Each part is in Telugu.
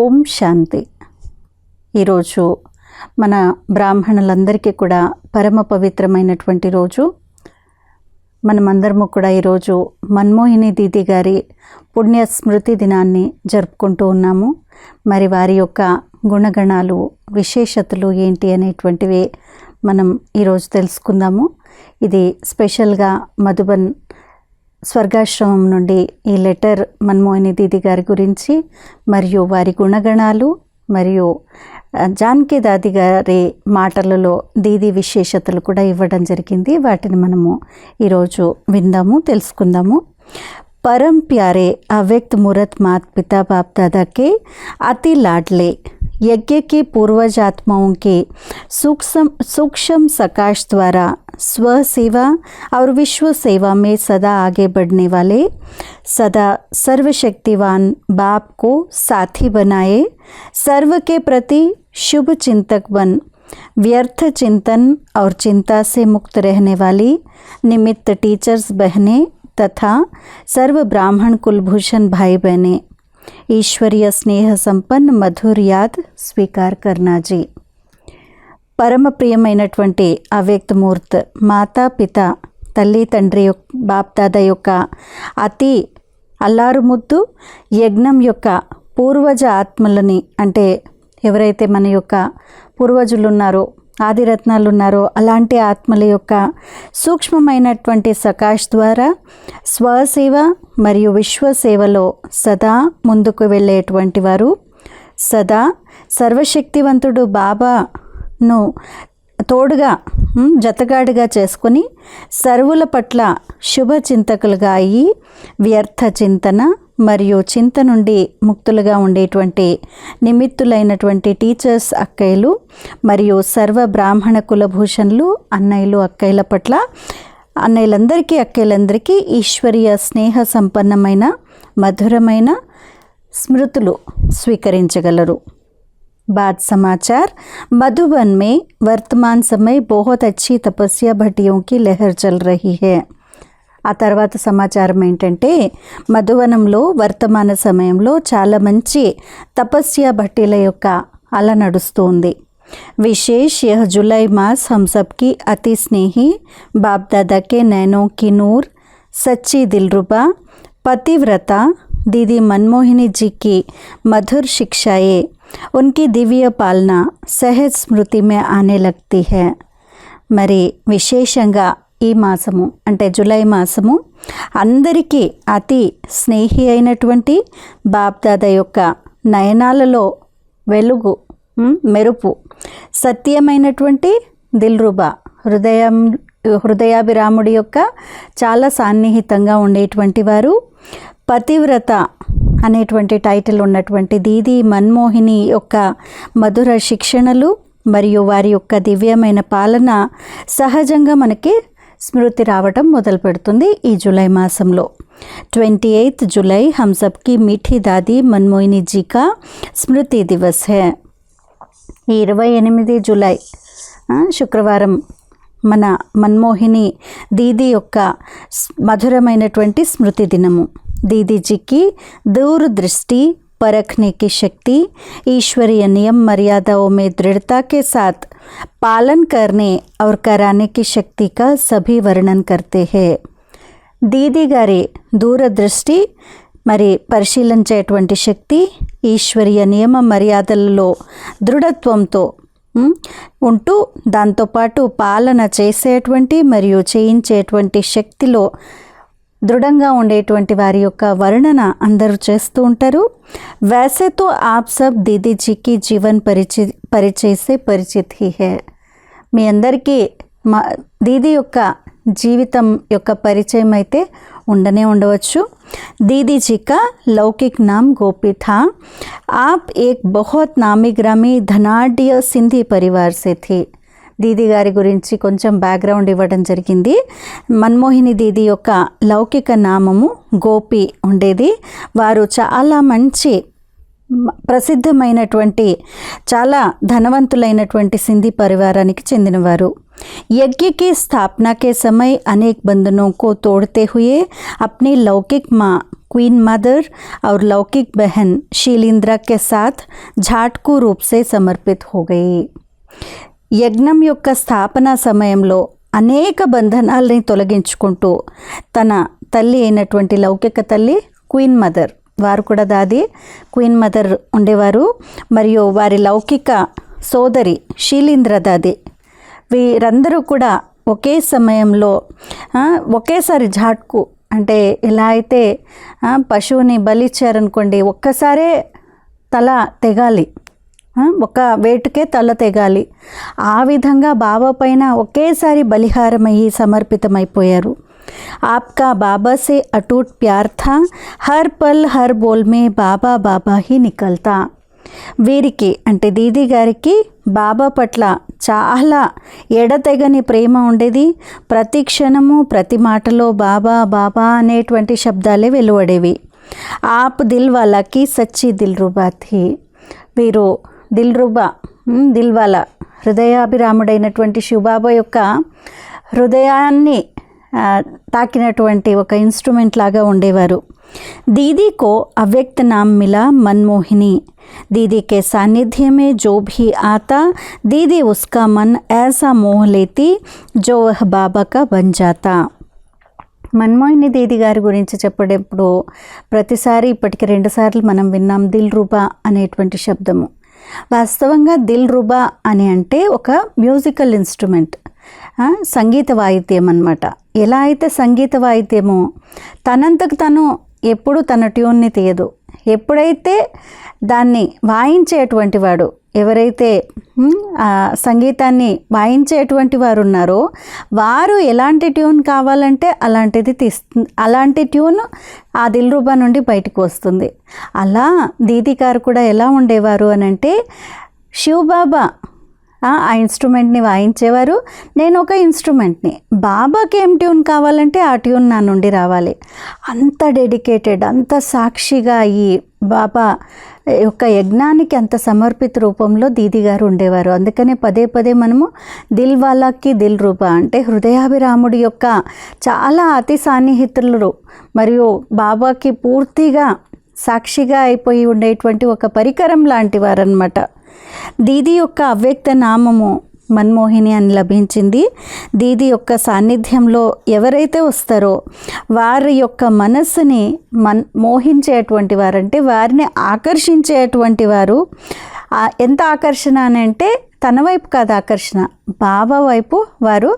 ఓం శాంతి. ఈరోజు మన బ్రాహ్మణులందరికీ కూడా పరమ పవిత్రమైనటువంటి రోజు. మనమందరము కూడా ఈరోజు మన్మోహిని దీది గారి పుణ్య స్మృతి దినాన్ని జరుపుకుంటూ ఉన్నాము. మరి వారి యొక్క గుణగణాలు, విశేషతలు ఏంటి అనేటువంటివి మనం ఈరోజు తెలుసుకుందాము. ఇది స్పెషల్గా మధుబన్ స్వర్గాశ్రమం నుండి ఈ లెటర్ మన్మోహిని దీది గారి గురించి మరియు వారి గుణగణాలు మరియు జానకి దాది గారి మాటలలో దీది విశేషతలు కూడా ఇవ్వడం జరిగింది. వాటిని మనము ఈరోజు విందాము, తెలుసుకుందాము. परम प्यारे अव्यक्त मूर्त मात पिता बाप दादा के अति लाडले यज्ञ के पूर्वज आत्माओं के सूक्ष्म सकाश द्वारा स्व सेवा और विश्व सेवा में सदा आगे बढ़ने वाले सदा सर्वशक्तिवान बाप को साथी बनाए, सर्व के प्रति शुभ चिंतक बन व्यर्थ चिंतन और चिंता से मुक्त रहने वाली निमित्त टीचर्स बहनें तथा सर्व ब्राह्मण कुलभूषण भाई बहने ईश्वरीय स्नेह संपन्न मधुर याद स्वीकार करना जी. పరమ ప్రియమైనటువంటి అవ్యక్తమూర్తి మాతా పిత తల్లి తండ్రి బాప్దాద యొక్క అతి అల్లారు ముద్దు యజ్ఞం యొక్క పూర్వజ ఆత్మలని, అంటే ఎవరైతే మన యొక్క పూర్వజులు ఉన్నారో, ఆదిరత్నాలు ఉన్నారో అలాంటి ఆత్మల యొక్క సూక్ష్మమైనటువంటి సకాష్ ద్వారా స్వసేవ మరియు విశ్వసేవలో సదా ముందుకు వెళ్ళేటువంటి వారు, సదా సర్వశక్తివంతుడు బాబాను తోడుగా జతగాడిగా చేసుకొని సర్వుల పట్ల శుభ చింతకులుగా అయ్యి వ్యర్థ చింతన మరియు చింత నుండి ముక్తులుగా ఉండేటువంటి నిమిత్తులైనటువంటి టీచర్స్ అక్కయ్యలు మరియు సర్వ బ్రాహ్మణ కులభూషణులు అన్నయ్యలు అక్కయ్యల పట్ల, అన్నయ్యలందరికీ అక్కయ్యలందరికీ ఈశ్వరీయ స్నేహ సంపన్నమైన మధురమైన స్మృతులు స్వీకరించగలరు. बाद समाचार मधुबन में वर्तमान समय बहुत अच्छी तपस्या भट्टियों की लहर चल रही है. ఆ తర్వాత సమాచారం ఏంటంటే, మధువనంలో వర్తమాన సమయంలో చాలా మంచి తపస్య భట్టీల యొక్క అల నడుస్తుంది. विशेष यह जुलाई मास हम सबकी अति स्नेही बाप दादा के नैनों की नूर, सच्ची दिलरुबा, पतिव्रता दीदी मनमोहिनी जी की मधुर शिक्षाएं, उनकी दिव्य पालना सहज स्मृति में आने लगती है. మరి విశేషంగా ఈ మాసము అంటే జూలై మాసము అందరికీ అతి స్నేహి అయినటువంటి బాప్దాద యొక్క నయనాలలో వెలుగు, మెరుపు, సత్యమైనటువంటి దిల్రుబా హృదయాభిరాముడి యొక్క చాలా సాన్నిహితంగా ఉండేటువంటి వారు, పతివ్రత అనేటువంటి టైటిల్ ఉన్నటువంటి దీది మన్మోహిని యొక్క మధుర శిక్షణలు మరియు వారి యొక్క దివ్యమైన పాలన సహజంగా మనకి స్మృతి రావటం మొదలు పెడుతుంది. ఈ జూలై మాసంలో 28 जुलाई हम सबकी मीठी दादी मनमोहिनी जी का స్మృతి దివస్ है. ఈ 28 జూలై శుక్రవారం మన మన్మోహిని దీది యొక్క మధురమైనటువంటి స్మృతి దినము. दीदी जी की दूरदृष्टि, परखने की शक्ति, ईश्वरीय नियम मर्यादाओं में दृढ़ता के साथ पालन करने और कराने की शक्ति का सभी वर्णन करते हैं. दीदी गारी दूरदृष्టి మరి పరిశీలించేటువంటి శక్తి, ఈశ్వరీయ నియమ మర్యాదలలో దృఢత్వంతో ఉంటూ దాంతోపాటు పాలన చేసేటువంటి మరియు చేయించేటువంటి శక్తిలో దృఢంగా ఉండేటువంటి వారి యొక్క వర్ణన అందరూ చేస్తూ ఉంటారు. वैसे तो आप सब दीदी जी की जीवन परिचय से परिचित ही है. మీ అందరికీ దీది యొక్క జీవితం యొక్క పరిచయం అయితే ఉండవచ్చు. दीदी जी का लौकिक नाम गोपी था. आप एक बहुत नामी ग्रामी धनाढ्य सिंधी परिवार से थे. దీది గారి గురించి కొంచెం బ్యాక్గ్రౌండ్ ఇవ్వడం జరిగింది. మన్మోహిని దీది యొక్క లౌకిక నామము గోపి ఉండేది. వారు చాలా మంచి ప్రసిద్ధమైనటువంటి చాలా ధనవంతులైనటువంటి సింధీ పరివారానికి చెందినవారు. यज्ञ की स्थापना के समय अनेक बंधनों को तोड़ते हुए अपनी लौकिक माँ क्वीन मदर और लौकिक बहन शीलिंद्रा के साथ झाटकू रूप से समर्पित हो गई। యజ్ఞం యొక్క స్థాపన సమయంలో అనేక బంధనాల్ని తొలగించుకుంటూ తన తల్లి అయినటువంటి లౌకిక తల్లి క్వీన్ మదర్, వారు కూడా దాది క్వీన్ మదర్ ఉండేవారు, మరియు వారి లౌకిక సోదరి శీలీంద్ర దాది, వీరందరూ కూడా ఒకే సమయంలో ఒకేసారి ఝాట్కు అంటే ఎలా అయితే పశువుని బలిచ్చారనుకోండి, ఒక్కసారే తల తెగాలి, ఒక వేటుకే తల తెగాలి, ఆ విధంగా బాబా పైన ఒకేసారి బలిహారమయ్యి సమర్పితమైపోయారు. आपका बाबा से अटूट प्यार था, हर पल हर बोल में बाबा बाबा ही निकलता. వీరికి అంటే దీది గారికి బాబా పట్ల చాలా ఎడతెగని ప్రేమ ఉండేది. ప్రతి క్షణము ప్రతి మాటలో బాబా బాబా అనేటువంటి శబ్దాలే వెలువడేవి. ఆప్ దిల్ వాలాకి సచ్చి దిల్ రుబా థీ. వీరు దిల్వాలా హృదయాభిరాముడైనటువంటి శివబాబా యొక్క హృదయాన్ని తాకినటువంటి ఒక ఇన్స్ట్రుమెంట్ లాగా ఉండేవారు. दीदी को अव्यक्त नाम मिला मनमोहिनी. दीदी के सानिध्य में जो भी आता दीदी उसका मन ऐसा मोह लेती जो वह बाबा का बन जाता. మన్మోహిని దీది గారి గురించి చెప్పేటప్పుడు ప్రతిసారి ఇప్పటికి 2 సార్లు మనం విన్నాం దిల్ రుబా అనేటువంటి శబ్దము. వాస్తవంగా దిల్ రుబా అని అంటే ఒక మ్యూజికల్ ఇన్స్ట్రుమెంట్, సంగీత వాయిద్యం అన్నమాట. ఎలా అయితే సంగీత వాయిద్యమో తనంతకు తను ఎప్పుడు తన ట్యూన్ని తీయదు. ఎప్పుడైతే దాన్ని వాయించేటువంటి వాడు, ఎవరైతే సంగీతాన్ని వాయించేటువంటి వారు ఉన్నారో వారు ఎలాంటి ట్యూన్ కావాలంటే అలాంటిది అలాంటి ట్యూన్ ఆ దిల్ రూబా నుండి బయటకు వస్తుంది. అలా దీది గారు కూడా ఎలా ఉండేవారు అని అంటే, శివబాబా ఆ ఇన్స్ట్రుమెంట్ని వాయించేవారు, నేను ఒక ఇన్స్ట్రుమెంట్ని, బాబాకి ఏం ట్యూన్ కావాలంటే ఆ ట్యూన్ నా నుండి రావాలి. అంత డెడికేటెడ్, అంత సాక్షిగా ఈ బాబా యొక్క యజ్ఞానికి అంత సమర్పిత రూపంలో దీది గారు ఉండేవారు. అందుకనే పదే పదే మనము దిల్ వాలాకి దిల్ రూబా అంటే హృదయాభిరాముడి యొక్క చాలా అతి సాన్నిహితులు మరియు బాబాకి పూర్తిగా సాక్షిగా అయిపోయి ఉండేటువంటి ఒక పరికరం లాంటి వారన్నమాట. దీది యొక్క అవ్యక్త నామము మన్మోహిని అని లభించింది. దీది యొక్క సాన్నిధ్యంలో ఎవరైతే వస్తారో వారి యొక్క మనస్సుని మోహించేటువంటి వారంటే వారిని ఆకర్షించేటువంటి వారు. ఎంత ఆకర్షణ అని అంటే తన వైపు కాదు ఆకర్షణ, బాబా వైపు వారు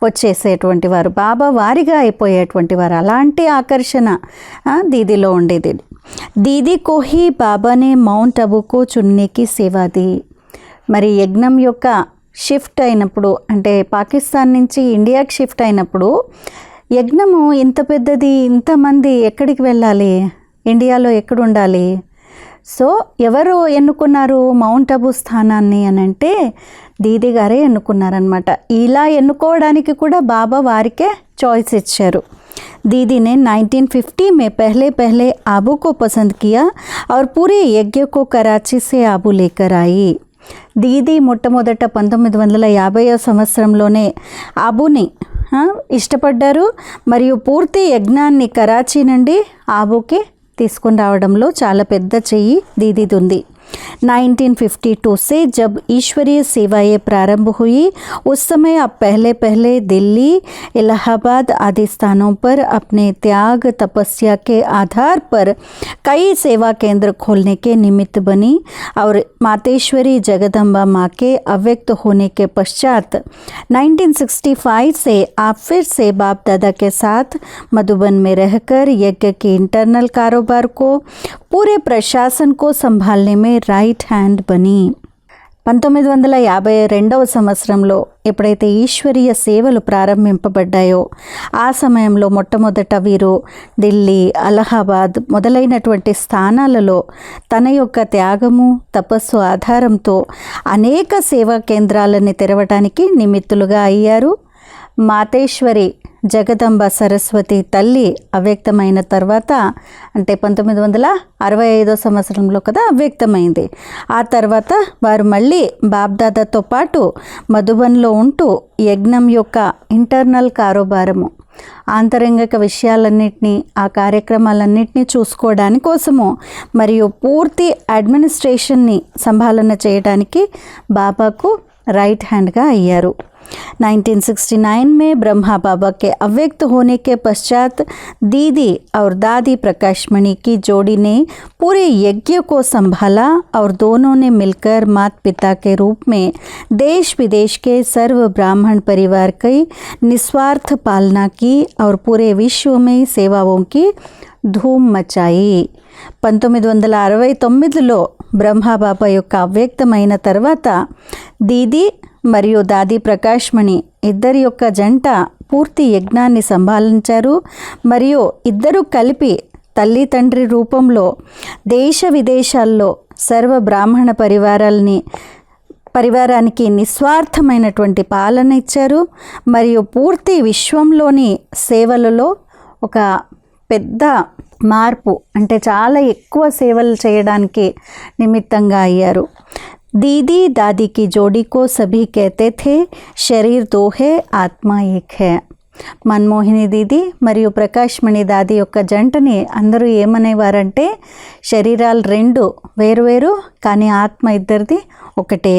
వచ్చేసేటువంటి వారు, బాబా వారిగా అయిపోయేటువంటి వారు. అలాంటి ఆకర్షణ దీదిలో ఉండేది. దీది को ही बाबा ने माउंट आबू को चुनने की सेवा दी. మరి యజ్ఞం యొక్క షిఫ్ట్ అయినప్పుడు అంటే పాకిస్తాన్ నుంచి ఇండియాకి షిఫ్ట్ అయినప్పుడు యజ్ఞము ఇంత పెద్దది, ఇంతమంది ఎక్కడికి వెళ్ళాలి, ఇండియాలో ఎక్కడ ఉండాలి? సో ఎవరు ఎన్నుకున్నారు మౌంట్ ఆబూ స్థానాన్ని అని అంటే దీది గారే ఎన్నుకున్నారనమాట. ఇలా ఎన్నుకోవడానికి కూడా బాబా వారికే చాయిస్ ఇచ్చారు. दीदी ने 1950 में पहले आबू को पसंद किया और पूरे यज्ञ को कराची से आबू लेकर आई. దీది మొట్టమొదట 1950వ సంవత్సరంలోనే ఆబూని ఇష్టపడ్డారు మరియు పూర్తి యజ్ఞాన్ని కరాచీ నుండి ఆబూకి తీసుకుని రావడంలో చాలా పెద్ద చెయ్యి దీదీది ఉంది. 1952 से जब ईश्वरीय सेवाएं प्रारंभ हुई उस समय आप पहले दिल्ली, इलाहाबाद आदि स्थानों पर अपने त्याग तपस्या के आधार पर कई सेवा केंद्र खोलने के निमित्त बनी और मातेश्वरी जगदम्बा माँ के अव्यक्त होने के पश्चात 1965 से आप फिर से बाप दादा के साथ मधुबन में रहकर यज्ञ के इंटरनल कारोबार को, पूरे प्रशासन को संभालने में రైట్ హ్యాండ్ బని. 1952వ సంవత్సరంలో ఎప్పుడైతే ఈశ్వరీయ సేవలు ప్రారంభింపబడ్డాయో ఆ సమయంలో మొట్టమొదట వీరు ఢిల్లీ, అలహాబాద్ మొదలైనటువంటి స్థానాలలో తన యొక్క త్యాగము తపస్సు ఆధారంతో అనేక సేవా కేంద్రాలని తెరవడానికి నిమిత్తులుగా అయ్యారు. మాతేశ్వరి జగదంబ సరస్వతి తల్లి అవ్యక్తమైన తర్వాత, అంటే 1965 సంవత్సరంలో కదా అవ్యక్తమైంది. ఆ తర్వాత వారు మళ్ళీ బాబ్దాదాతో పాటు మధుబన్లో ఉంటూ యజ్ఞం యొక్క ఇంటర్నల్ కారోబారము, ఆంతరంగిక విషయాలన్నింటినీ, ఆ కార్యక్రమాలన్నింటినీ చూసుకోవడానికి కోసము మరియు పూర్తి అడ్మినిస్ట్రేషన్ని సంభాలన చేయడానికి బాబాకు రైట్ హ్యాండ్గా అయ్యారు. 1969 में ब्रह्मा बाबा के अव्यक्त होने के पश्चात दीदी और दादी प्रकाशमणि की जोड़ी ने पूरे यज्ञ को संभाला और दोनों ने मिलकर माता पिता के रूप में देश विदेश के सर्व ब्राह्मण परिवार की निस्वार्थ पालना की और पूरे विश्व में सेवाओं की धूम मचाई. 1969లో బ్రహ్మబాబా యొక్క అవ్యక్తమైన తర్వాత దీది మరియు దాది ప్రకాష్మణి ఇద్దరి యొక్క జంట పూర్తి యజ్ఞాన్ని సంభాలించారు. మరియు ఇద్దరు కలిపి తల్లి తండ్రి రూపంలో దేశ విదేశాల్లో సర్వ బ్రాహ్మణ పరివారానికి నిస్వార్థమైనటువంటి పాలన ఇచ్చారు. మరియు పూర్తి విశ్వంలోని సేవలలో ఒక పెద్ద మార్పు, అంటే చాలా ఎక్కువ సేవలు చేయడానికి నిమిత్తంగా అయ్యారు. दीदी दादी की जोड़ी को सभी कहते थे शरीर दो है आत्मा एक है. మన్మోహిని దీది మరియు ప్రకాష్మణి దాది యొక్క జంటని అందరూ ఏమనేవారంటే, శరీరాలు రెండు వేరువేరు కానీ ఆత్మ ఇద్దరిది ఒకటే.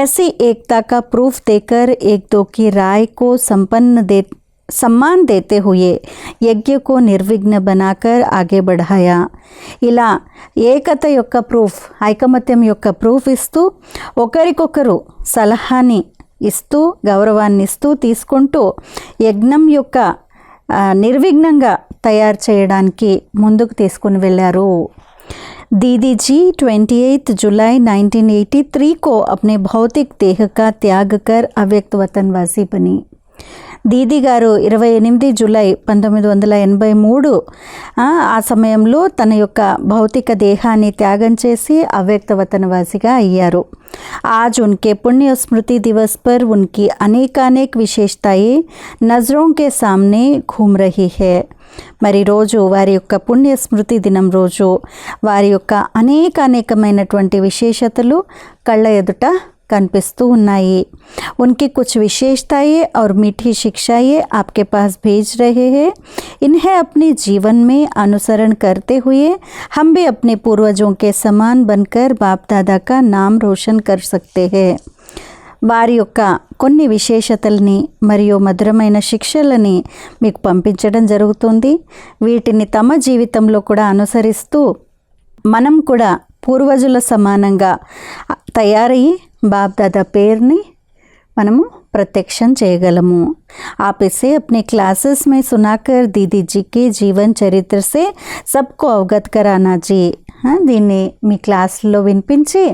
ऐसी एकता का प्रूफ देकर एक दो की राय को सम्मान देते हुए यज्ञ को निर्विघ्न बनाकर आगे बढ़ाया. ఇలా ఏకత యొక్క ప్రూఫ్, ఐకమత్యం యొక్క ప్రూఫ్ ఇస్తూ, ఒకరికొకరు సలహాని ఇస్తూ, గౌరవాన్ని ఇస్తూ తీసుకుంటూ యజ్ఞం యొక్క నిర్విఘ్నంగా తయారు చేయడానికి ముందుకు తీసుకుని వెళ్ళారు. दीदी जी 28 जुलाई 1983 को अपने भौतिक देह का त्याग कर अव्यक्त वतनवासी बनी. దీది గారు 28 జూలై 1983 ఆ సమయంలో తన యొక్క భౌతిక దేహాన్ని త్యాగం చేసి అవ్యక్త వతనవాసిగా అయ్యారు. आज उनके पुण्य स्मृति दिवस पर उनकी अनेकानेक विशेषताएं नज़रों के सामने घूम रही है. మరి రోజు వారి యొక్క పుణ్య స్మృతి దినం రోజు వారి యొక్క అనేకమైనటువంటి విశేషతలు కళ్ళ ఎదుట కనిపిస్తూ ఉన్నాయి. उनकी कुछ विशेषताएं और मीठी शिक्षाएं आपके पास भेज रहे हैं. इन्हें अपने जीवन में अनुसरण करते हुए हम भी अपने पूर्वजों के समान बनकर बाप दादा का नाम रोशन कर सकते हैं. వారి యొక్క కొన్ని విశేషతల్ని మరియు మధురమైన శిక్షలని మీకు పంపించడం జరుగుతుంది. వీటిని తమ జీవితంలో కూడా అనుసరిస్తూ మనం కూడా పూర్వజుల సమానంగా తయారయ్యి బాప్ దాదా పేరుని మనము प्रत्यक्षण చేయగలము. आप इसे अपने क्लासेस में सुनाकर दीदी जी के जीवन चरित्र से सबको अवगत कराना जी. దీన్ని మీ క్లాసులో వినిపించి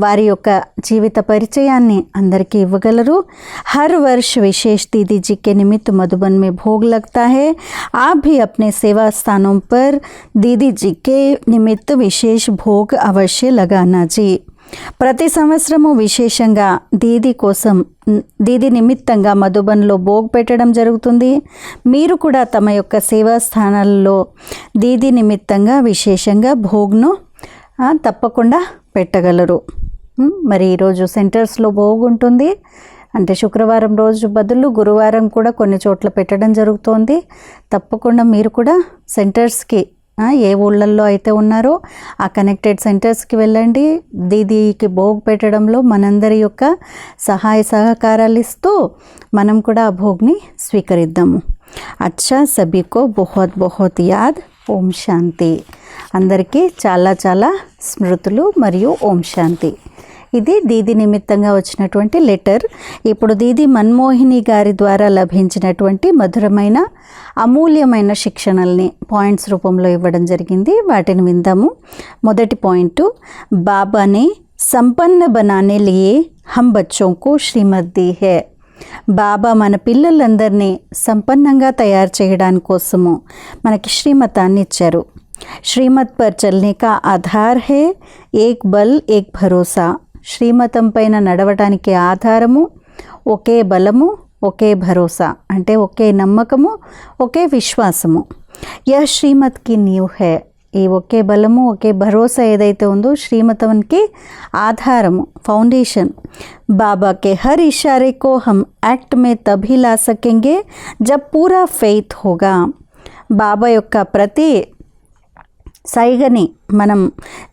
వారి యొక్క జీవిత పరిచయాన్ని అందరికీ ఇవ్వగలరు. हर वर्ष विशेष दीदी जी के निमित्त मधुबन में भोग लगता है. आप भी अपने सेवा स्थानों पर दीदी जी के निमित्त विशेष भोग अवश्य लगाना जी. ప్రతి సంవత్సరము విశేషంగా దీది నిమిత్తంగా మధుబన్లో భోగ్ పెట్టడం జరుగుతుంది. మీరు కూడా తమ యొక్క సేవా స్థానాలలో దీది నిమిత్తంగా విశేషంగా భోగ్ను తప్పకుండా పెట్టగలరు. మరి ఈరోజు సెంటర్స్లో భోగ్ ఉంటుంది, అంటే శుక్రవారం రోజు బదులు గురువారం కూడా కొన్ని చోట్ల పెట్టడం జరుగుతోంది. తప్పకుండా మీరు కూడా సెంటర్స్కి ఏ ఊళ్ళల్లో అయితే ఉన్నారో ఆ కనెక్టెడ్ సెంటర్స్కి వెళ్ళండి. దీదీకి భోగ్ పెట్టడంలో మనందరి యొక్క సహాయ సహకారాలు ఇస్తూ మనం కూడా ఆ భోగ్ని స్వీకరిద్దాము. అచ్చా సభీకో బహుత్ బహుత్ యాద్. ఓం శాంతి. అందరికీ చాలా చాలా స్మృతులు మరియు ఓం శాంతి. ఇది దీది నిమిత్తంగా వచ్చినటువంటి లెటర్. ఇప్పుడు దీది మన్మోహిని గారి ద్వారా లభించినటువంటి మధురమైన అమూల్యమైన శిక్షణల్ని పాయింట్స్ రూపంలో ఇవ్వడం జరిగింది. వాటిని విందాము. మొదటి పాయింట్, బాబానే సంపన్న బనానే లియే హమ్ బచ్చోం కో శ్రీమత్ दी है. బాబా మన పిల్లలందరినీ సంపన్నంగా తయారు చేయడానికి కోసము మనకి శ్రీమతాన్ని ఇచ్చారు. శ్రీమత్ పర్ చల్నే కా ఆధార్ హే ఏక్ బల్ ఏక్ భరోసా. శ్రీమతం పైన నడవటానికి ఆధారము ఒకే బలము ఒకే భరోసా అంటే ఒకే నమ్మకము, ఒకే విశ్వాసము. యహ్ శ్రీమత్ కి నీవ్ హై. ఈ ఒకే బలము, ఒకే భరోసా ఏదైతే ఉందో శ్రీమతానికి ఆధారము, ఫౌండేషన్. బాబా के हर इशारे को हम एक्ट में तभी ला सकेंगे जब पूरा फेथ होगा. బాబా యొక్క ప్రతి సైగని మనం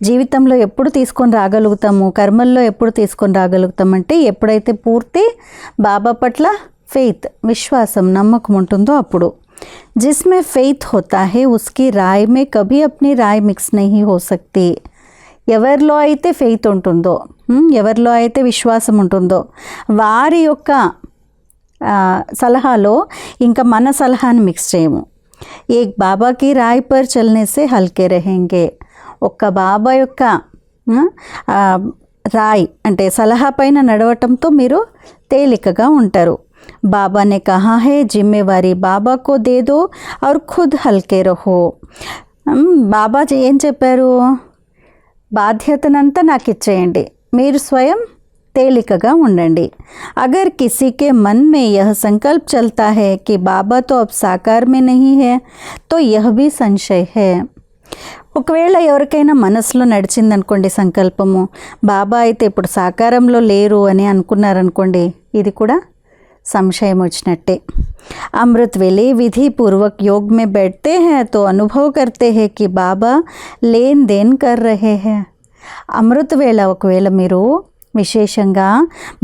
జీవితంలో ఎప్పుడు తీసుకొని రాగలుగుతాము, కర్మల్లో ఎప్పుడు తీసుకొని రాగలుగుతామంటే ఎప్పుడైతే పూర్తి బాబా పట్ల ఫెయిత్, విశ్వాసం, నమ్మకం ఉంటుందో అప్పుడు. जिसमें फेथ होता है उसकी राय में कभी अपनी राय मिक्स नहीं हो सकती. ఎవరిలో అయితే ఫెయిత్ ఉంటుందో, ఎవరిలో అయితే విశ్వాసం ఉంటుందో వారి యొక్క సలహాలో ఇంకా మన సలహాని మిక్స్ చేయము. ఏక్ బాబాకి రాయ్ పర్ చల్నే సే హల్కే రహేంగే. ఒక్క బాబా యొక్క రాయ్ అంటే సలహా పైన నడవటంతో మీరు తేలికగా ఉంటారు. बाबा ने कहा है जिम्मेवारी बाबा को दे दो और खुद हल्के रहो. బాబా ఏం చెప్పారు? బాధ్యతనంతా నాకు ఇచ్చేయండి, మీరు స్వయం తేలికగా ఉండండి. అగర్ కిसी के मन में यह संकल्प चलता है कि बाबा तो अब साकार में नहीं है तो यह भी संशय है. ఒకవేళ ఎవరికైనా మనసులో నడిచిందనుకోండి సంకల్పము, బాబా అయితే ఇప్పుడు సాకారంలో లేరు అని అనుకున్నారనుకోండి, ఇది కూడా संशय వచ్చినట్టే. अमृत वेले विधि पूर्वक योग में बैठते हैं तो अनुभव करते हैं कि बाबा लेन देन कर रहे हैं. అమృత వేళ ఒకవేళ మీరు విశేషంగా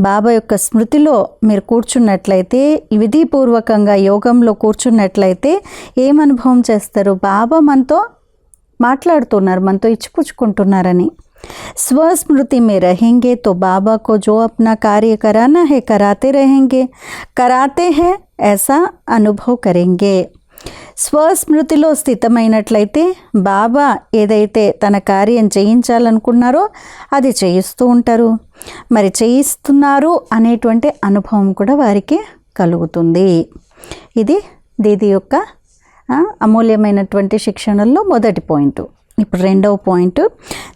బాబా యొక్క స్మృతిలో మీరు కూర్చున్నట్లయితే, విధిపూర్వకంగా యోగంలో కూర్చున్నట్లయితే ఏం అనుభవం చేస్తారు? బాబా మనతో మాట్లాడుతున్నారు, మనతో ఇచ్చిపుచ్చుకుంటున్నారని. स्वस्मृति में रहेंगे तो बाबा को जो अपना कार्य कराना है कराते रहेंगे, कराते हैं ऐसा अनुभव करेंगे. స్వస్మృతిలో స్థితమైనట్లయితే బాబా ఏదైతే తన కార్యం చేయించాలనుకున్నారో అది చేయిస్తూ ఉంటారు. మరి చేయిస్తున్నారు అనేటువంటి అనుభవం కూడా వారికి కలుగుతుంది. ఇది దీది యొక్క అమూల్యమైనటువంటి శిక్షణల్లో మొదటి పాయింట్. ఇప్పుడు రెండవ పాయింట్,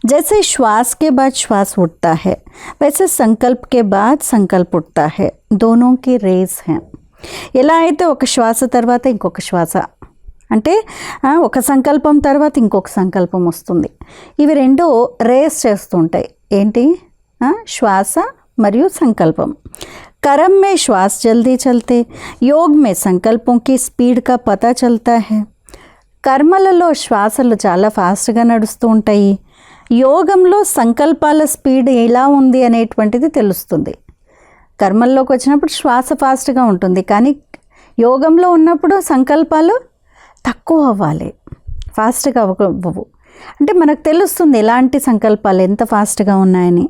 जैसे श्वास के बाद श्वास उठता है वैसे संकल्प के बाद संकल्प उठता है. दोनों की रेस है. ఎలా అయితే ఒక శ్వాస తర్వాత ఇంకొక శ్వాస అంటే ఒక సంకల్పం తర్వాత ఇంకొక సంకల్పం వస్తుంది, ఇవి రెండు రేస్ చేస్తుంటాయి. ఏంటి? శ్వాస మరియు సంకల్పం. कर्म में श्वास जल्दी चलते, योग में संकल्पों की स्पीड का पता चलता है. కర్మలలో శ్వాసలు చాలా ఫాస్ట్గా నడుస్తూ ఉంటాయి, యోగంలో సంకల్పాల స్పీడ్ ఎలా ఉంది అనేటువంటిది తెలుస్తుంది. కర్మల్లోకి వచ్చినప్పుడు శ్వాస ఫాస్ట్గా ఉంటుంది, కానీ యోగంలో ఉన్నప్పుడు సంకల్పాలు తక్కువ అవ్వాలి, ఫాస్ట్గా అవ్వవు. అంటే మనకు తెలుస్తుంది ఎలాంటి సంకల్పాలు ఎంత ఫాస్ట్గా ఉన్నాయని.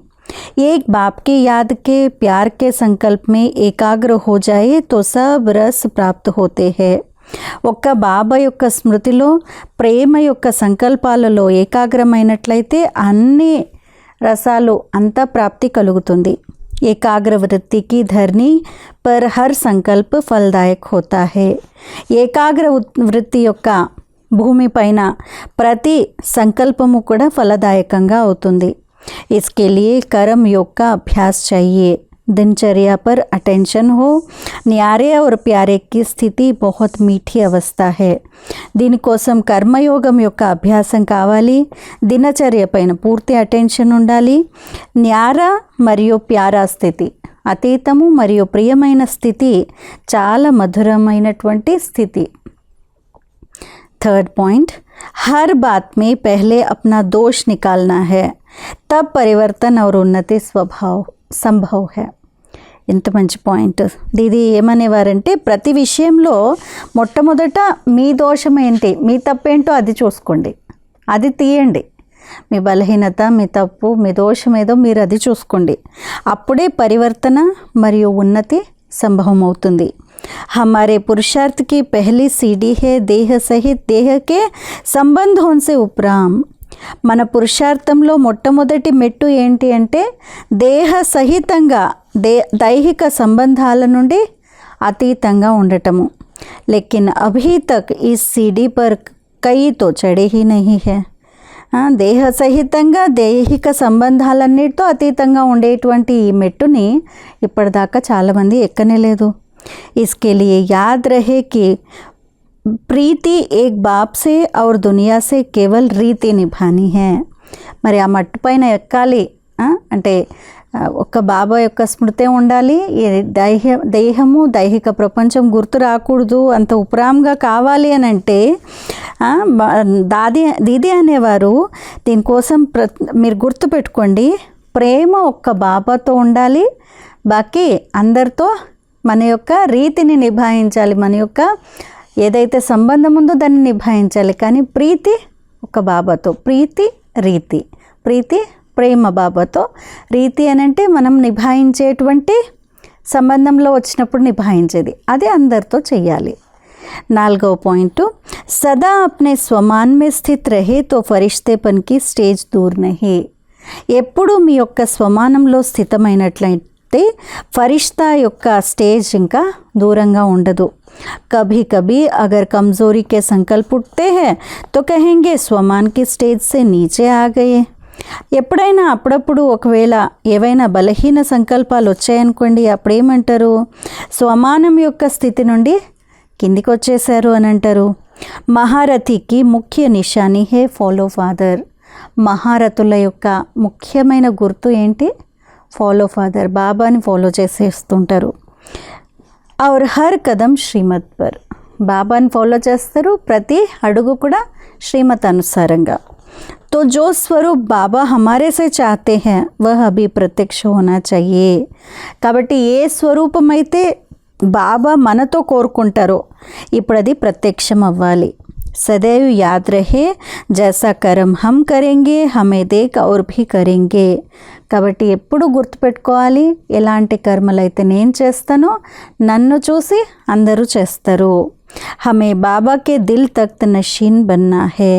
एक बाप के याद के प्यार के संकल्प में एकाग्र हो जाए तो सब रस प्राप्त होते हैं. ఒక్క బాబా యొక్క స్మృతిలో, ప్రేమ యొక్క సంకల్పాలలో ఏకాగ్రమైనట్లయితే అన్ని రసాలు అంతా ప్రాప్తి కలుగుతుంది. ఏకాగ్ర వృత్తికి ధర్ని పర్ హర్ సంకల్ప ఫలదాయక్ హోతా హై. ఏకాగ్ర వృత్తి యొక్క భూమిపైన ప్రతి సంకల్పము కూడా ఫలదాయకంగా అవుతుంది. इसके लिए कर्म योग का अभ्यास चाहिए. दिनचर्या पर अटेंशन हो. न्यारे और प्यारे की స్థితి बहुत मीठी अवस्था है. దీనికోసం కర్మయోగం యొక్క అభ్యాసం కావాలి. దినచర్య పైన పూర్తి అటెన్షన్ ఉండాలి. న్యారా మరియు ప్యారా స్థితి, అతీతము మరియు ప్రియమైన స్థితి చాలా మధురమైనటువంటి స్థితి. थर्ड पॉइंट, हर बात में पहले अपना दोष निकालना है, तब परिवर्तन और उन्नति संभव है. ఇంత మంచి పాయింట్. దీది ఏమనేవారంటే ప్రతి విషయంలో మొట్టమొదట మీ దోషం ఏంటి, మీ తప్పేంటో అది చూసుకోండి, అది తీయండి. మీ బలహీనత, మీ తప్పు, మీ దోషం ఏదో మీరు అది చూసుకోండి. అప్పుడే పరివర్తన మరియు ఉన్నతి సంభవం అవుతుంది. हमारे पुरुषार्थ की पहली सीढ़ी है देह सहित देह के संबंधों से उपराम. మన పురుషార్థంలో మొట్టమొదటి మెట్టు ఏంటి అంటే దేహ సహితంగా దైహిక సంబంధాల నుండి అతీతంగా ఉండటము. లేకిన్ అభీ తక్ ఈ సీడీ పర్ కై తో చడే హీ నహీ హై. దేహ సహితంగా దైహిక సంబంధాలన్నిటితో అతీతంగా ఉండేటువంటి ఈ మెట్టుని ఇప్పటిదాకా చాలామంది ఎక్కనే లేదు. इसके लिए याद रहे कि ప్రీతి ఏక్ బాప్ సే ఔర్ దునియా సే కేవల్ రీతి నిభాని హే. మరి ఆ మట్టు పైన ఎక్కాలి అంటే ఒక్క బాబా యొక్క స్మృతే ఉండాలి. దేహము దైహిక ప్రపంచం గుర్తు రాకూడదు, అంత ఉపరాంగా కావాలి అని అంటే దీది అనేవారు దీనికోసం మీరు గుర్తుపెట్టుకోండి, ప్రేమ ఒక్క బాబాతో ఉండాలి, బాకీ అందరితో మన యొక్క రీతిని నిభాయించాలి, మన యొక్క ఏదైతే సంబంధం ఉందో దాన్ని నిభాయించాలి. కానీ ప్రీతి ఒక బాబాతో, ప్రీతి రీతి, ప్రీతి ప్రేమ బాబాతో, రీతి అని అంటే మనం నిభాయించేటువంటి సంబంధంలో వచ్చినప్పుడు నిభాయించేది, అదే అందరితో చెయ్యాలి. 4వ పాయింట్, సదా అప్నే స్వమాన్ మే స్థిత్ రహే తో ఫరిష్తేపన్కి స్టేజ్ దూర్ నహీ. ఎప్పుడు మీ యొక్క స్వమానంలో స్థితమైనట్లయితే ఫరిష్తా యొక్క స్టేజ్ ఇంకా దూరంగా ఉండదు. कभी कभी अगर कमज़ोरी के संकल्प उठते हैं तो कहेंगे स्वमान की स्टेज से नीचे आ गए. ఎప్పుడైనా అప్పుడప్పుడు ఒకవేళ ఏవైనా బలహీన సంకల్పాలు వచ్చాయనుకోండి, అప్పుడేమంటారు, స్వమానం యొక్క స్థితి నుండి కిందికి వచ్చేసారు అని అంటారు. మహారథికి ముఖ్య నిశాని హే ఫాలో ఫాదర్. మహారథుల యొక్క ముఖ్యమైన గుర్తు ఏంటి? ఫాలో ఫాదర్, బాబాని ఫాలో చేసేస్తుంటారు. और हर कदम శ్రీమత్ పర్, బాబాని ఫాలో చేస్తారు, ప్రతి అడుగు కూడా శ్రీమత్ అనుసారంగా. तो जो स्वरूप बाबा हमारे से चाहते हैं वह अभी प्रत्यक्ष होना चाहिए. కాబట్టి ఏ స్వరూపం అయితే బాబా మనతో కోరుకుంటారో ఇప్పుడు అది ప్రత్యక్షం అవ్వాలి. सदैव याद रहे जैसा कर्म हम करेंगे हमें देख और भी करेंगे. కాబట్టి ఎప్పుడు గుర్తుపెట్టుకోవాలి, ఎలాంటి కర్మలైతే నేను చేస్తానో నన్ను చూసి అందరూ చేస్తారు. హమే బాబాకే దిల్ తఖ్త్ నషీన్ బన్నా హే.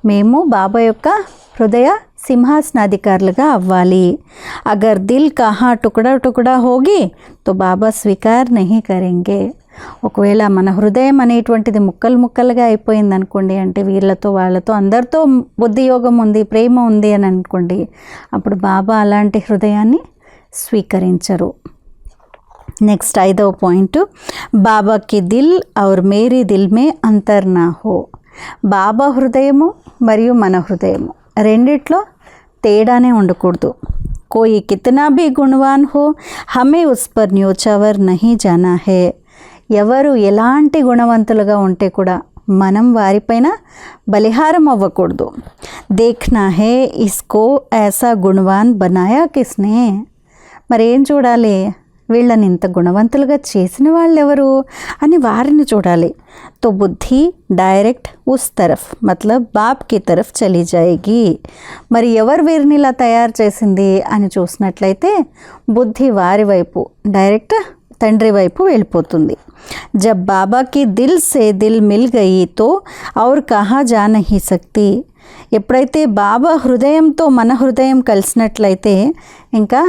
మేము బాబా యొక్క హృదయ సింహాసనాధికారులుగా అవ్వాలి. అగర్ దిల్ కహా టుకడా టుకడా హోగి తో బాబా స్వీకార్ నహీ కరెంగే. ఒకవేళ మన హృదయం అనేటువంటిది ముక్కలు ముక్కలుగా అయిపోయింది అనుకోండి, అంటే వీళ్ళతో వాళ్ళతో అందరితో బుద్ధి యోగం ఉంది, ప్రేమ ఉంది అని అనుకోండి, అప్పుడు బాబా అలాంటి హృదయాన్ని స్వీకరించరు. నెక్స్ట్ 5వ పాయింట్, బాబాకి దిల్ ఔర్ మేరీ దిల్ మే అంతర్ నా హో. బాబా హృదయము మరియు మన హృదయము రెండిట్లో తేడానే ఉండకూడదు. కోయి కితనా భీ గుణవాన్ హో హమే ఉస్ పర్ న్యోచావర్ నహీ జానా హే. ఎవరు ఎలాంటి గుణవంతులుగా ఉంటే కూడా మనం వారిపైన బలిహారం అవ్వకూడదు. దేఖ్నా హే ఇస్కో ఐసా గుణవాన్ బనాయా కిస్నే. మరి ఏం చూడాలి, వీళ్ళని ఇంత గుణవంతులుగా చేసిన వాళ్ళు ఎవరు అని వారిని చూడాలి. తో బుద్ధి డైరెక్ట్ ఉస్ తరఫ్ మతలబ్ బాప్ కి తరఫ్ చలి జాయేగి. మరి ఎవరు వీరిని ఇలా తయారు చేసింది అని చూసినట్లయితే బుద్ధి వారి వైపు డైరెక్ట్ తండ్రి వైపు వెళ్ళిపోతుంది. జబ్ బాబాకి దిల్ సే దిల్ మిల్ గయి తో ఔర్ కహా జా నహీ సక్తి. ఎప్పుడైతే బాబా హృదయంతో మన హృదయం కలిసినట్లయితే ఇంకా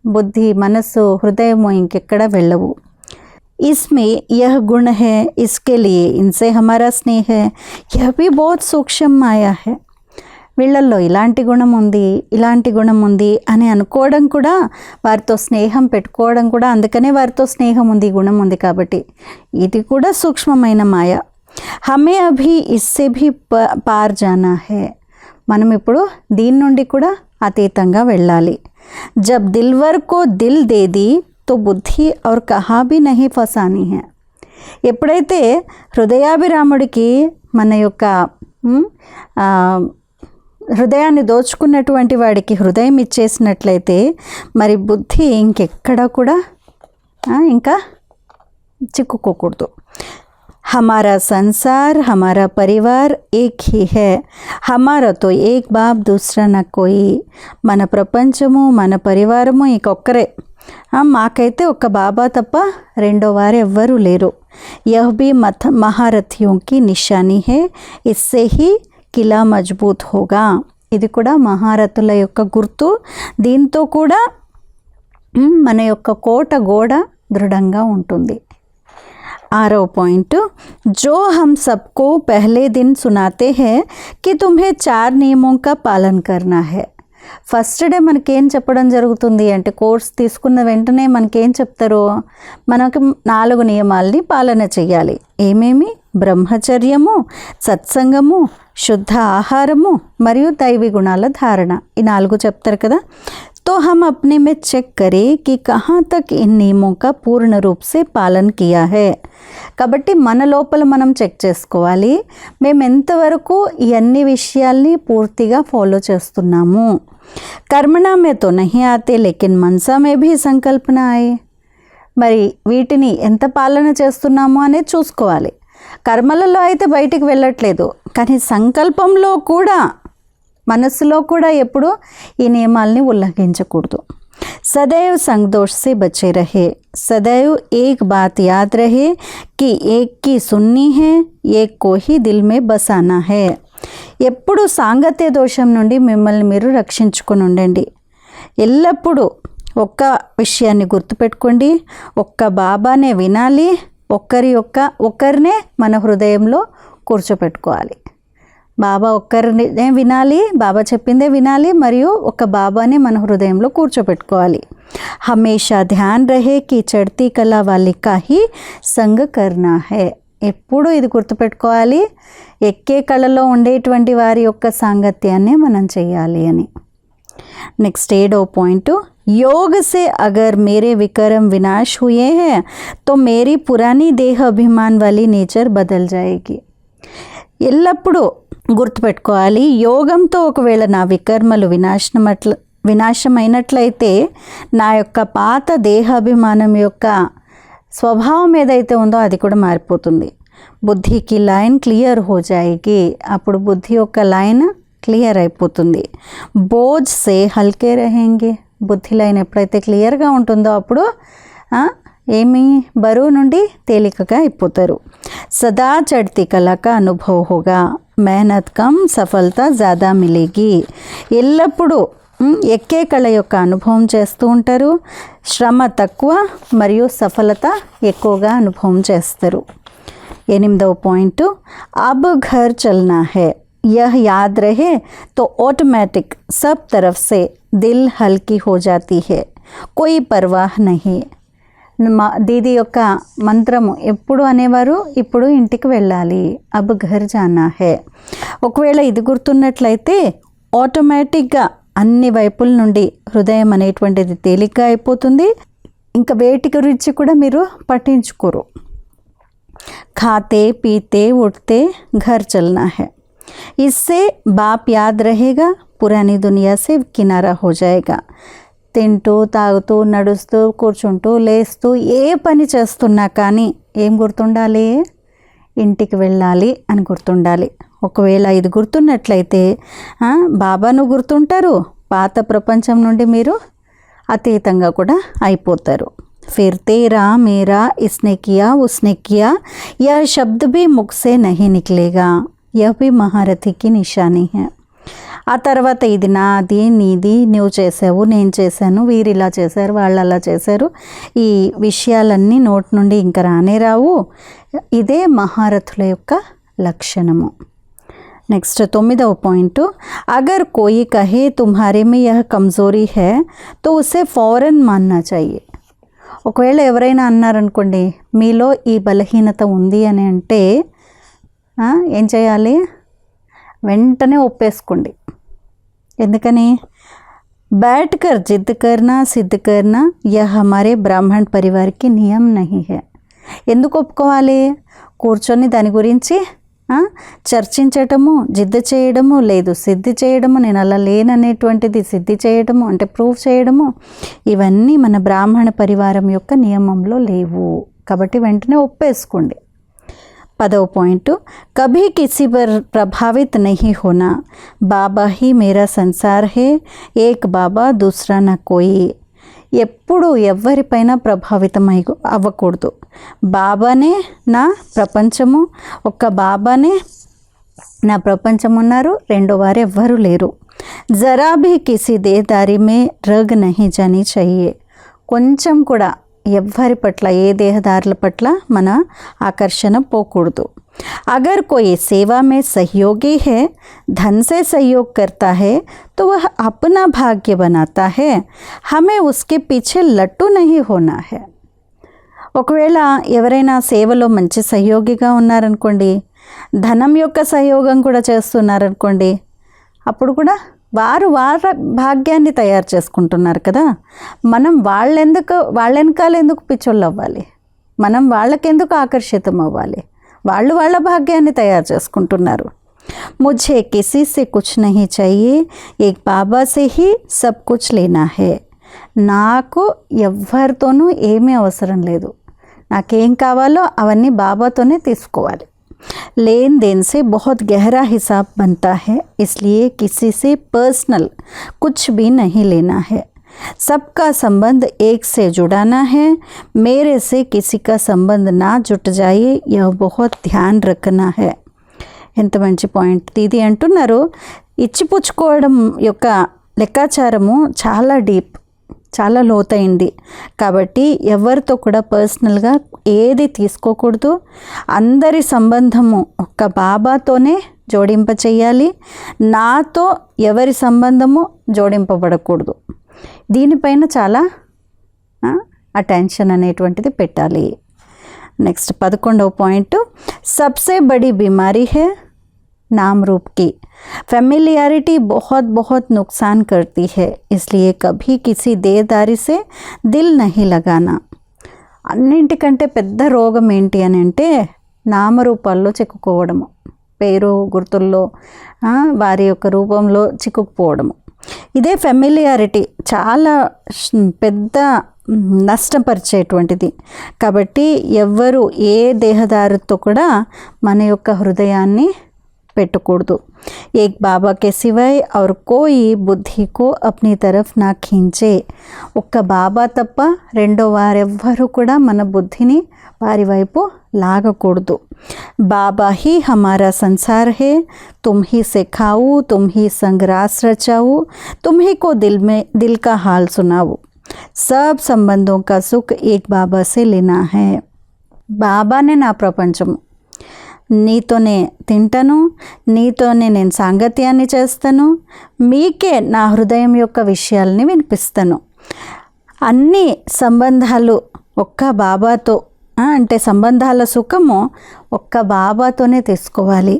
బుద్ధి మనస్సు హృదయము ఇంకెక్కడ వెళ్ళవు. इसमें यह गुण है, इसके लिए इनसे हमारा स्नेह है, यह भी बहुत सूक्ष्म माया है. వీళ్ళల్లో ఇలాంటి గుణం ఉంది, ఇలాంటి గుణం ఉంది అని అనుకోవడం కూడా, వారితో స్నేహం పెట్టుకోవడం కూడా, అందుకనే వారితో స్నేహం ఉంది, గుణం ఉంది కాబట్టి ఇది కూడా సూక్ష్మమైన మాయ. హమే అభి ఇస్సే భీ పార్ జానా హే. మనం ఇప్పుడు దీని నుండి కూడా అతీతంగా వెళ్ళాలి. జబ్ దిల్వర్ కో దిల్ దేది తో బుద్ధి ఔర్ కహా భీ నహీ ఫసానీ హే. ఎప్పుడైతే హృదయాభిరాముడికి మన యొక్క హృదయాన్ని దోచుకున్నటువంటి వాడికి హృదయం ఇచ్చేసినట్లయితే మరి బుద్ధి ఇంకెక్కడ కూడా ఇంకా చిక్కుకోకూడదు. हमारा संसार हमारा परिवार एक ही है, हमारा तो एक बाप दूसरा न कोई. మన ప్రపంచము మన పరివారము ఇంకొక్కరే, మాకైతే ఒక బాబా తప్ప రెండో వారు ఎవ్వరూ లేరు. यह भी महारथियों की निशानी है, इससे ही కిలా మజబూత్ హోగా. ఇది కూడా మహారథుల యొక్క గుర్తు, దీంతో కూడా మన యొక్క కోట గోడ దృఢంగా ఉంటుంది. 6వ పాయింట్, जो हम सबको पहले दिन सुनाते हैं कि तुम्हें 4 नियमों का पालन करना है. ఫస్ట్ డే మనకేం చెప్పడం జరుగుతుంది అంటే కోర్స్ తీసుకున్న వెంటనే మనకేం చెప్తారు, మనకు 4 నియమాల్ని పాలన చేయాలి. ఏమేమి? బ్రహ్మచర్యము, సత్సంగము, శుద్ధ ఆహారము మరియు దైవీ గుణాల ధారణ. ఈ 4 చెప్తారు కదా. तो हम अपने में चेक करें कि कहाँ तक इन नियमों का पूर्ण रूप से पालन किया है. కాబట్టి మన లోపల మనం చెక్ చేసుకోవాలి, మేము ఎంతవరకు ఈ అన్ని విషయాల్ని పూర్తిగా ఫాలో చేస్తున్నాము. కర్మణా మే తో నహీ ఆతే లేకిన్ మనసా మే భీ సంకల్పన ఆయే. మరి వీటిని ఎంత పాలన చేస్తున్నాము అనేది చూసుకోవాలి. కర్మలలో అయితే బయటికి వెళ్ళట్లేదు, కానీ సంకల్పంలో కూడా మనస్సులో కూడా ఎప్పుడు ఈ నియమాల్ని ఉల్లంఘించకూడదు. सदैव संग दोष से बचे रहे. सदैव एक बात याद रहे कि एक की सुननी है, एक को ही दिल में बसाना है. ఎప్పుడు సాంగత్య దోషం నుండి మిమ్మల్ని మీరు రక్షించుకొని ఉండండి. ఎల్లప్పుడూ ఒక్క విషయాన్ని గుర్తుపెట్టుకోండి, ఒక్క బాబానే వినాలి, ఒక్కరినే మన హృదయంలో కూర్చోపెట్టుకోవాలి. బాబా ఒక్కరినే వినాలి, బాబా చెప్పిందే వినాలి, మరియు ఒక బాబానే మన హృదయంలో కూర్చోపెట్టుకోవాలి. హమేషా ధ్యాన్ రహే కి చడ్తీ కళ వాళ్ళి కాహీ సంగ్ కర్నా హే. ఎప్పుడు ఇది గుర్తుపెట్టుకోవాలి, ఎక్కే కళలో ఉండేటువంటి వారి యొక్క సాంగత్యాన్ని మనం చేయాలి అని. నెక్స్ట్ 7వ పాయింట్, योग से अगर मेरे विक्रम विनाश हुए हैं तो मेरी पुरानी देह अभिमान वाली नेचर बदल जाएगी. ఎల్లప్పుడూ గుర్తుపెట్టుకోవాలి, యోగంతో ఒకవేళ నా వికర్మలు వినాశమైనట్లయితే నా యొక్క పాత దేహాభిమానం యొక్క స్వభావం ఏదైతే ఉందో అది కూడా మారిపోతుంది. బుద్ధికి లైన్ క్లియర్ హో జాయేగి. అప్పుడు బుద్ధి యొక్క లైన్ క్లియర్ అయిపోతుంది. బోజ్ సే హల్కే రహేంగే. బుద్ధి లైన్ ఎప్పుడైతే క్లియర్గా ఉంటుందో అప్పుడు ఏమి బరువు నుండి తేలికగా అయిపోతారు. సదా చడ్తీ కళ కా అనుభవ హోగా, మెహనత్ కమ్ సఫలత జ్యాదా మిలేగి. ఎల్లప్పుడూ ఎక్కే కళ యొక్క అనుభవం చేస్తూ ఉంటారు, శ్రమ తక్కువ మరియు సఫలత ఎక్కువగా అనుభవం చేస్తారు. 8వ పాయింట్, అబ్ ఘర్ చల్నా హై, यह याद रहे तो ऑटोमेटिक सब तरफ से दिल हल्की हो जाती है, कोई परवाह नहीं. దీది యొక్క మంత్రము ఎప్పుడు అనేవారు, ఇప్పుడు ఇంటికి వెళ్ళాలి, అబ్ ఘర్ జానా హే. ఒకవేళ ఇది గుర్తున్నట్లయితే ఆటోమేటిక్గా అన్ని వైపుల నుండి హృదయం అనేటువంటిది తేలిగ్గా అయిపోతుంది. ఇంకా వేటి గురించి కూడా మీరు పట్టించుకోరు. ఖాతే పీతే ఉఠతే ఘర్ చల్నా హే. इससे बाप याद रहेगा, पुरानी दुनिया से किनारा हो जाएगा. తింటూ తాగుతూ నడుస్తూ కూర్చుంటూ లేస్తూ ఏ పని చేస్తున్నా కానీ ఏం గుర్తుండాలి, ఇంటికి వెళ్ళాలి అని గుర్తుండాలి. ఒకవేళ ఇది గుర్తున్నట్లయితే బాబాను గుర్తుంటారు, పాత ప్రపంచం నుండి మీరు అతీతంగా కూడా అయిపోతారు. फिर तेरा मेरा इसने किया उसने किया यह शब्द भी मुख से नहीं निकलेगा, यह भी महारथी की निशानी है. ఆ తర్వాత ఇది నాది నీది, నువ్వు చేసావు నేను చేశాను, వీరు ఇలా చేశారు వాళ్ళు అలా చేశారు, ఈ విషయాలన్నీ నోటి నుండి ఇంకా రానే రావు. ఇదే మహారథుల యొక్క లక్షణము. నెక్స్ట్ 9వ పాయింట్, అగర్ కోయి కహే తుమ్హారే మే యహ్ కమ్జోరీ హై తో ఉసే ఫౌరన్ మాన్నా చాహియే. ఒకవేళ ఎవరైనా అన్నారనుకోండి మీలో ఈ బలహీనత ఉంది అని అంటే ఏం చేయాలి, వెంటనే ఒప్పేసుకోండి. ఎందుకని, बैठ कर जिद करना सिद्ध करना यह हमारे ब्राह्मण परिवार की नियम नहीं है. ఎందుకు ఒప్పుకోవాలి, కూర్చొని దాని గురించి చర్చించటము, జిద్దు చేయడము, లేదు సిద్ధి చేయడము, నేను అలా లేననేటువంటిది సిద్ధి చేయడము అంటే ప్రూవ్ చేయడము, ఇవన్నీ మన బ్రాహ్మణ పరివారం యొక్క నియమంలో లేవు. కాబట్టి వెంటనే ఒప్పేసుకోండి. 10వ point, Kabhi కిసి per ప్రభావిత్ Nahi హోనా, Baba he మేరా సంసార్ హే, ఏక్ బాబా దూసరా నా కోయి. ఎప్పుడు ఎవరిపైన ప్రభావితం అవ్వకూడదు. బాబానే నా ప్రపంచము, ఒక్క బాబానే నా ప్రపంచం ఉన్నారు, రెండో వారు ఎవ్వరూ లేరు. జరా భీ కిసి దేహదారి మే రగ్ నహీ జానీ చాహియే. కొంచెం కూడా ఎవ్వరి పట్ల ఏ దేహదారుల పట్ల మన ఆకర్షణ పోకూడదు. अगर कोई सेवा में सहयोगी है, धन से सहयोग करता है, तो वह अपना भाग्य बनाता है, हमें उसके पीछे लट्टू नहीं होना है. ఒకవేళ ఎవరైనా సేవలో మంచి సహయోగిగా ఉన్నారనుకోండి, ధనం యొక్క సహయోగం కూడా చేస్తున్నారనుకోండి, అప్పుడు కూడా వారి భాగ్యాన్ని తయారు చేసుకుంటున్నారు కదా. మనం వాళ్ళ వెనకాల ఎందుకు పిచ్చోళ్ళు అవ్వాలి, మనం వాళ్ళకెందుకు ఆకర్షితం అవ్వాలి, వాళ్ళు వాళ్ళ భాగ్యాన్ని తయారు చేసుకుంటున్నారు. मुझे किसी से कुछ नहीं चाहिए, एक बाबा से ही सब कुछ लेना है. నాకు ఎవ్వరితోనూ ఏమీ అవసరం లేదు, నాకేం కావాలో అవన్నీ బాబాతోనే తీసుకోవాలి. लेन देन से बहुत गहरा हिसाब बनता है, इसलिए किसी से पर्सनल कुछ भी नहीं लेना है. सबका संबंध एक से जुड़ाना है, मेरे से किसी का संबंध ना जुट जाए, यह बहुत ध्यान रखना है. ఎంత మంచి పాయింట్ ఇది అంటున్నారు. ఇచ్చిపుచ్చుకోవడం యొక్క లెక్కాచారము చాలా డీప్, చాలా లోతైంది. కాబట్టి ఎవరితో కూడా పర్సనల్గా ఏది తీసుకోకూడదు. అందరి సంబంధము ఒక్క బాబాతోనే జోడింప చేయాలి. నాతో ఎవరి సంబంధము జోడింపబడకూడదు. దీనిపైన చాలా అటెన్షన్ అనేటువంటిది పెట్టాలి. నెక్స్ట్ 11వ పాయింట్, सबसे बड़ी बीमारी है नाम रूप की. फैमिलियरिटी बहुत बहुत नुकसान करती है, इसलिए कभी किसी देहदारी से दिल नहीं लगाना. అన్నింటికంటే పెద్ద రోగం ఏంటి అని అంటే నామరూపాల్లో చిక్కుకోవడము, పేరు గుర్తుల్లో వారి యొక్క రూపంలో చిక్కుకుపోవడము. ఇదే ఫెమిలియారిటీ చాలా పెద్ద నష్టపరిచేటువంటిది. కాబట్టి ఎవ్వరు ఏ దేహదారుతో కూడా మన యొక్క హృదయాన్ని పెట్టుకూడదు. ఏక్ బాబా కే సివాయ్ ఔర్ కోయి బుద్ధి కో అప్నీ తరఫ్ నా ఖీంచే. ఒక్క బాబా తప్ప రెండో వారెవ్వరూ కూడా మన బుద్ధిని వారి వైపు లాగకూడదు. బాబా he Hamara Samsar hey, Tum he సిఖావు, Tum he Sung Ross రచావు, Tum he కో దిల్ కా హాల్ సునావు. सब संबंधों का सुख एक बाबा से लेना है. బాబానే నా ప్రపంచము, నీతోనే తింటాను, నీతోనే నేను సాంగత్యాన్ని చేస్తాను, మీకే నా హృదయం యొక్క విషయాల్ని వినిపిస్తాను. అన్ని సంబంధాలు ఒక్క బాబాతో, అంటే సంబంధాల సుఖము ఒక్క బాబాతోనే తీసుకోవాలి.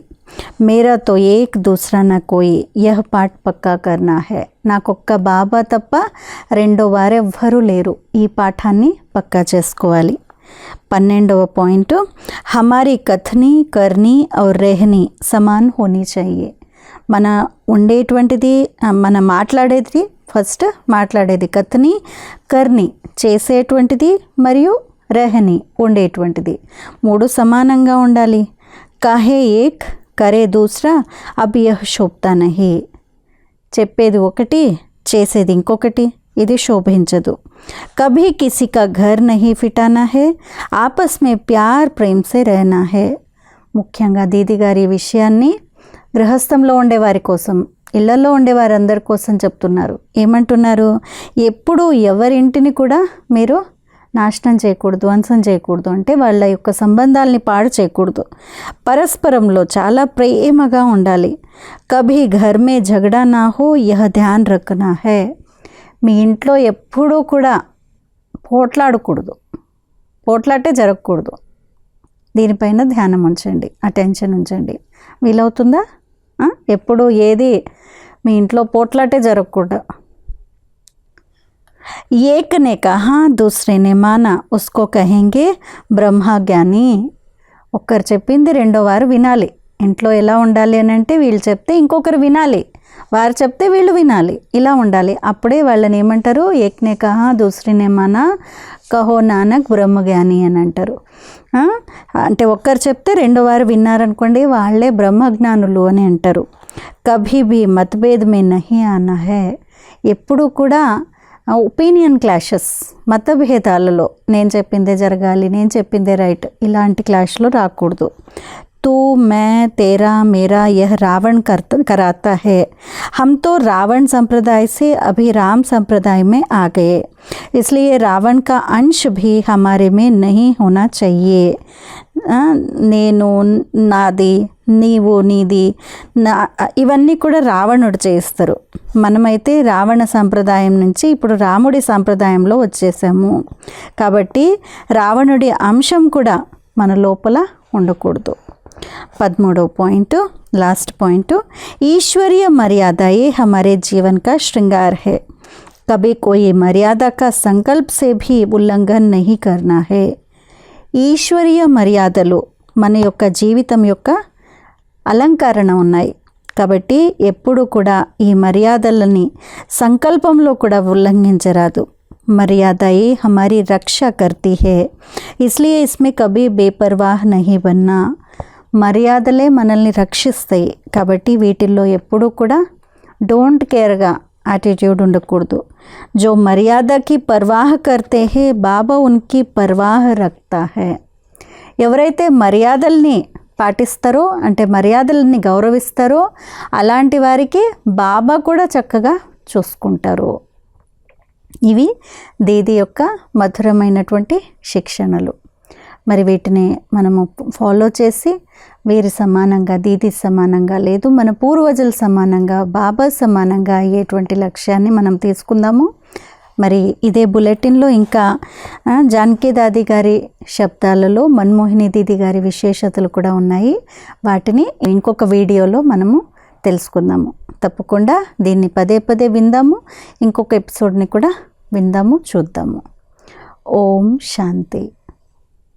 मेरा तो एक दूसरा ना कोई, यह पाठ पक्का करना है. నాకొక్క బాబా తప్ప రెండో వారెవ్వరూ లేరు, ఈ పాఠాన్ని పక్కా చేసుకోవాలి. 12వ పాయింట్, हमारी कथनी करनी और रहनी समान होनी चाहिए. మన ఉండేటువంటిది, మన మాట్లాడేది, ఫస్ట్ మాట్లాడేది కథని, కర్ని చేసేటువంటిది, మరియు రెహని ఉండేటువంటిది, మూడు సమానంగా ఉండాలి. కాహే ఏక్ కరే దూసరా అబ్ యహ్ శోభతా నహీ. చెప్పేది ఒకటి, చేసేది ఇంకొకటి, ఇది శోభించదు. కభీ కిసీ కా ఘర్ నహీ ఫిటానా హే, ఆపస్ మే ప్యార్ ప్రేమ్ సే రహనా హే. ముఖ్యంగా దీది గారి విషయాన్ని గృహస్థంలో ఉండేవారి కోసం, ఇళ్లలో ఉండేవారందరి కోసం చెప్తున్నారు. ఏమంటున్నారు, ఎప్పుడు ఎవరింటిని కూడా మీరు నాశనం చేయకూడదు, ధ్వంసం చేయకూడదు, అంటే వాళ్ళ యొక్క సంబంధాలని పాడు చేయకూడదు. పరస్పరంలో చాలా ప్రేమగా ఉండాలి. కభీ ఘర్ మే ఝగడా నా హో, యహ్ ధ్యాన్ రఖనా హై. మీ ఇంట్లో ఎప్పుడూ కూడా పోట్లాడకూడదు, పోట్లాటే జరగకూడదు. దీనిపైన ధ్యానం ఉంచండి, అటెన్షన్ ఉంచండి. వీలవుతుందా? ఎప్పుడు ఏది మీ ఇంట్లో పోట్లాటే జరగకూడదు. एक ने कहा दूसरे ने माना, उसको कहेंगे బ్రహ్మ జ్ఞాని. ఒక్కరు చెప్పింది రెండో వారు వినాలి. ఇంట్లో ఎలా ఉండాలి అని అంటే వీళ్ళు చెప్తే ఇంకొకరు వినాలి, వారు చెప్తే వీళ్ళు వినాలి, ఇలా ఉండాలి. అప్పుడే వాళ్ళని ఏమంటారు, ఏక్నే కహా దూసరినే మానా కహో నానక్ బ్రహ్మజ్ఞాని అని అంటారు. అంటే ఒక్కరు చెప్తే రెండో వారు విన్నారనుకోండి, వాళ్ళే బ్రహ్మజ్ఞానులు అని అంటారు. కభీ భీ మతభేద్ మే నహీ ఆనా హై. ఎప్పుడు కూడా ఒపీనియన్ క్లాషెస్, మతభేదాలలో నేను చెప్పిందే జరగాలి, నేను చెప్పిందే రైట్, ఇలాంటి క్లాష్లో రాకూడదు. तू मैं तेरा मेरा यह रावण कराता है। हम तो रावण संप्रदाय से अभी राम संप्रदाय में आ गए, इसलिए रावण का अंश भी हमारे में नहीं होना चाहिए। నేను నాది నీవు నీది ఇవన్నీ కూడా రావణుడు చేస్తారు. మనమైతే రావణ సంప్రదాయం నుంచి ఇప్పుడు రాముడి సంప్రదాయంలో వచ్చేసాము. కాబట్టి రావణుడి అంశం కూడా మన లోపల ఉండకూడదు. 13వ పాయింట్, लास्ट पॉइंट, ईश्वरीय मर्यादा ये हमारे जीवन का श्रृंगार है। कभी कोई मर्यादा का संकल्प से भी उल्लंघन नहीं करना है। ఈశ్వరీయ మర్యాదలు మన యొక్క జీవితం యొక్క అలంకరణ ఉన్నాయి కాబట్టి ఎప్పుడు కూడా ఈ మర్యాదలని సంకల్పంలో కూడా ఉల్లంఘించరాదు. मर्यादा ये हमारी रक्षा करती है, इसलिए इसमें कभी बेपरवाह नहीं बनना. మర్యాదలే మనల్ని రక్షిస్తాయి కాబట్టి వీటిల్లో ఎప్పుడూ కూడా డోంట్ కేర్గా యాటిట్యూడ్ ఉండకూడదు. जो मर्यादा की परवाह करते हैं बाबा उनकी परवाह रखता है. ఎవరైతే మర్యాదల్ని పాటిస్తారో అంటే మర్యాదల్ని గౌరవిస్తారో అలాంటి వారికి బాబా కూడా చక్కగా చూసుకుంటారు. ఇవి దీది యొక్క మధురమైనటువంటి శిక్షణలు. మరి వీటిని మనము ఫాలో చేసి వీరి సమానంగా, దీది సమానంగా లేదు మన పూర్వజుల సమానంగా, బాబా సమానంగా అయ్యేటువంటి లక్ష్యాన్ని మనం తీసుకుందాము. మరి ఇదే బులెటిన్లో ఇంకా జానకి దాది గారి శబ్దాలలో మన్మోహిని దీది గారి విశేషతలు కూడా ఉన్నాయి. వాటిని ఇంకొక వీడియోలో మనము తెలుసుకుందాము. తప్పకుండా దీన్ని పదే పదే విందాము. ఇంకొక ఎపిసోడ్ని కూడా విందాము, చూద్దాము. ఓం శాంతి.